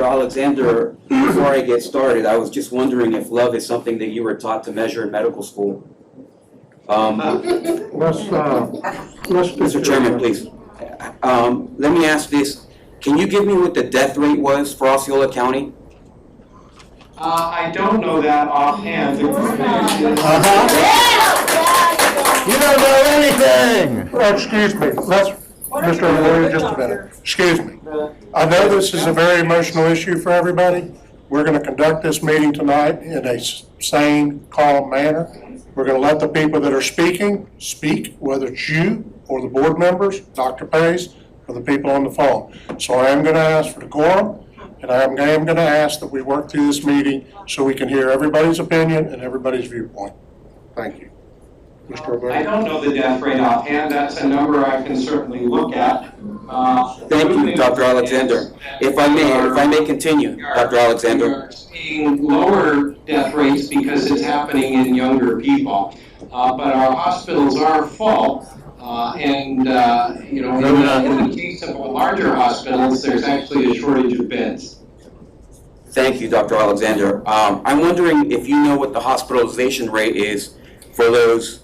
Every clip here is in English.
Alexander, before I get started, I was just wondering if love is something that you were taught to measure in medical school. Mr. Chairman, please. Let me ask this. Can you give me what the death rate was for Osceola County? I don't know that offhand. You don't know anything! Excuse me, Mr. Lawyer, just a minute. Excuse me. I know this is a very emotional issue for everybody. We're going to conduct this meeting tonight in a sane, calm manner. We're going to let the people that are speaking, speak, whether it's you or the board members, Dr. Pace, or the people on the phone. So I am going to ask for decorum, and I am going to ask that we work through this meeting so we can hear everybody's opinion and everybody's viewpoint. Thank you. I don't know the death rate offhand. That's a number I can certainly look at. Thank you, Dr. Alexander. If I may continue, Dr. Alexander. We are seeing lower death rates because it's happening in younger people. But our hospitals are full. In the case of larger hospitals, there's actually a shortage of beds. Thank you, Dr. Alexander. I'm wondering if you know what the hospitalization rate is for those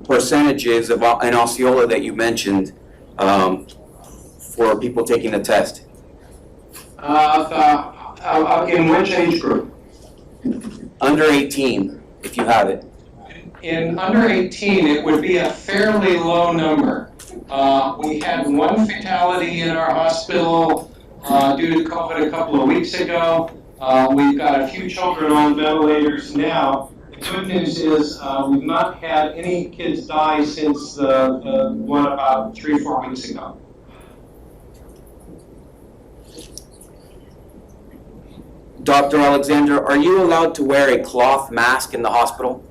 percentages in Osceola that you mentioned for people taking the test. In which age group? Under 18, if you have it. In under 18, it would be a fairly low number. We had one fatality in our hospital due to COVID a couple of weeks ago. We've got a few children on ventilators now. The good news is we've not had any kids die since the one about 3 or 4 weeks ago. Dr. Alexander, are you allowed to wear a cloth mask in the hospital?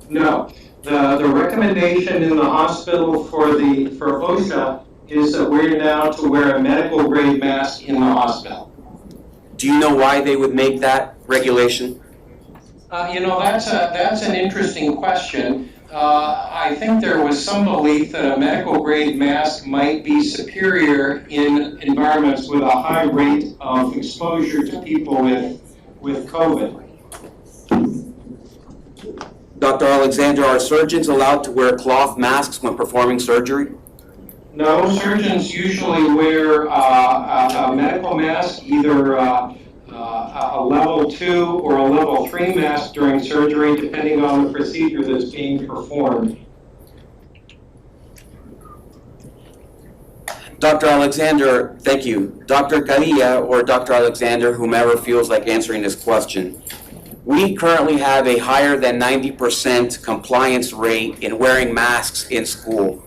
No. The recommendation in the hospital for OSHA is that we're now to wear a medical grade mask in the hospital. Do you know why they would make that regulation? That's an interesting question. I think there was some belief that a medical grade mask might be superior in environments with a high rate of exposure to people with COVID. Dr. Alexander, are surgeons allowed to wear cloth masks when performing surgery? No, surgeons usually wear a medical mask, either a level 2 or a level 3 mask during surgery, depending on the procedure that's being performed. Dr. Alexander, thank you. Dr. Cadilla or Dr. Alexander, whomever feels like answering this question. We currently have a higher than 90% compliance rate in wearing masks in school.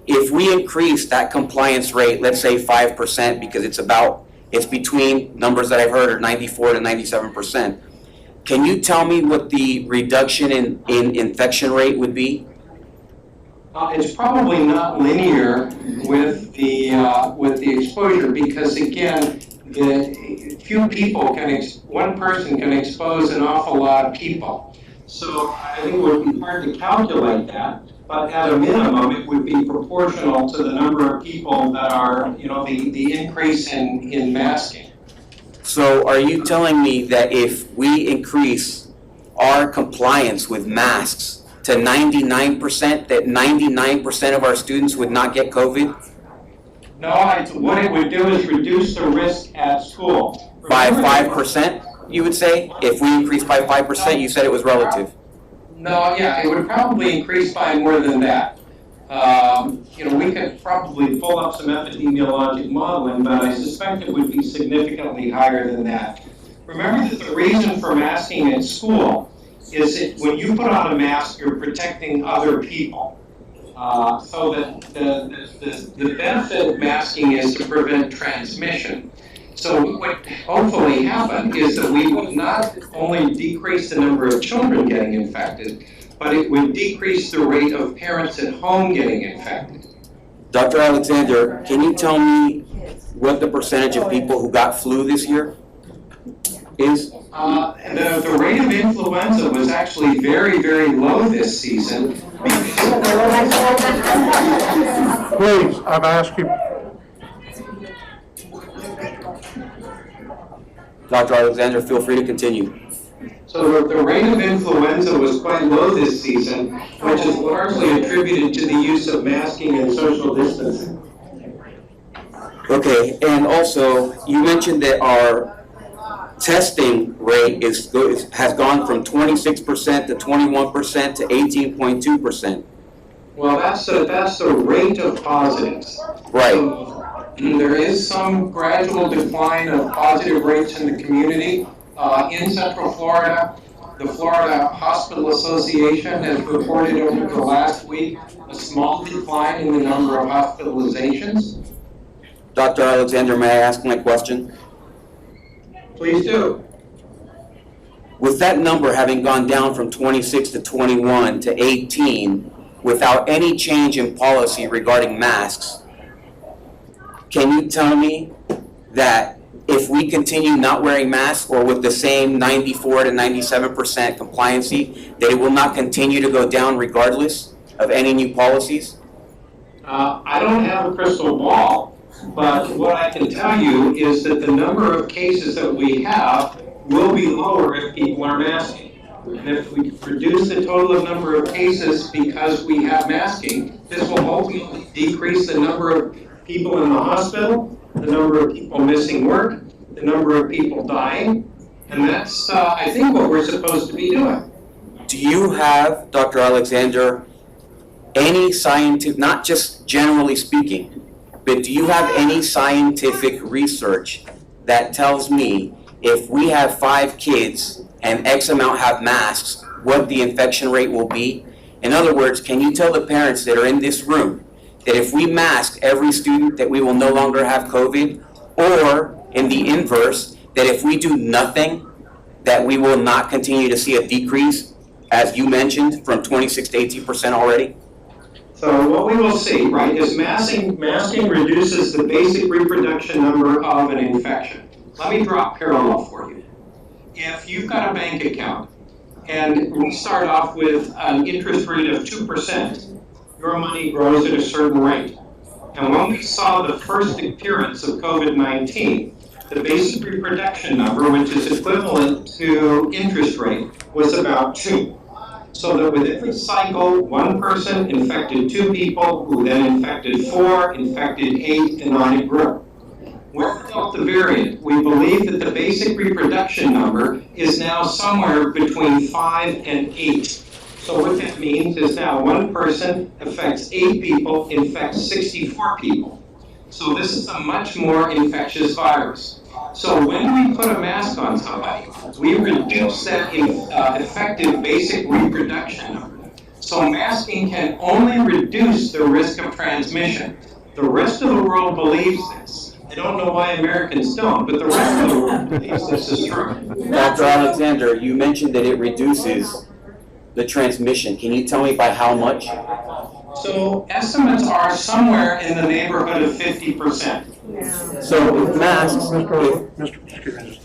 If we increase that compliance rate, let's say 5%, because it's between numbers that I've heard are 94 to 97%. Can you tell me what the reduction in infection rate would be? It's probably not linear with the exposure, because again, few people one person can expose an awful lot of people. So I think it would be hard to calculate that, but at a minimum, it would be proportional to the number of people that are, the increase in masking. So are you telling me that if we increase our compliance with masks to 99%, that 99% of our students would not get COVID? No, what it would do is reduce the risk at school. By 5%, you would say? If we increase by 5%, you said it was relative. No, yeah, it would probably increase by more than that. We could probably pull up some epidemiologic modeling, but I suspect it would be significantly higher than that. Remember that the reason for masking at school is that when you put on a mask, you're protecting other people. So that the benefit of masking is to prevent transmission. So what would hopefully happen is that we would not only decrease the number of children getting infected, but it would decrease the rate of parents at home getting infected. Dr. Alexander, can you tell me what the percentage of people who got flu this year is? The rate of influenza was actually very, very low this season. Please, I'm asking. Dr. Alexander, feel free to continue. So the rate of influenza was quite low this season, which is largely attributed to the use of masking and social distancing. Okay, and also, you mentioned that our testing rate has gone from 26% to 21% to 18.2%. Well, that's the rate of positives. Right. So, there is some gradual decline of positive rates in the community. In Central Florida, the Florida Hospital Association has reported over the last week a small decline in the number of hospitalizations. Dr. Alexander, may I ask my question? Please do. With that number having gone down from 26 to 21 to 18, without any change in policy regarding masks, can you tell me that if we continue not wearing masks or with the same 94 to 97% compliancy, that it will not continue to go down regardless of any new policies? I don't have a crystal ball, but what I can tell you is that the number of cases that we have will be lower if people are masking. And if we reduce the total number of cases because we have masking, this will hopefully decrease the number of people in the hospital, the number of people missing work, the number of people dying, and that's, I think, what we're supposed to be doing. Do you have, Dr. Alexander, any scientific, not just generally speaking, but do you have any scientific research that tells me if we have 5 kids and X amount have masks, what the infection rate will be? In other words, can you tell the parents that are in this room that if we mask every student that we will no longer have COVID, or in the inverse, that if we do nothing, that we will not continue to see a decrease, as you mentioned, from 26 to 18% already? So what we will see, right, is masking reduces the basic reproduction number of an infection. Let me draw a parallel for you. If you've got a bank account and we start off with an interest rate of 2%, your money grows at a certain rate. And when we saw the first appearance of COVID-19, the basic reproduction number, which is equivalent to interest rate, was about 2. So that with every cycle, one person infected 2 people, who then infected 4, infected 8, and on it grew. With the Delta variant, we believe that the basic reproduction number is now somewhere between 5 and 8. So what that means is now one person affects 8 people, infects 64 people. So this is a much more infectious virus. So when we put a mask on somebody, we reduce that effective basic reproduction number. So masking can only reduce the risk of transmission. The rest of the world believes this. I don't know why Americans don't, but the rest of the world believes this is true. Dr. Alexander, you mentioned that it reduces the transmission. Can you tell me by how much? So estimates are somewhere in the neighborhood of 50%. So with masks, Mr. Excuse me,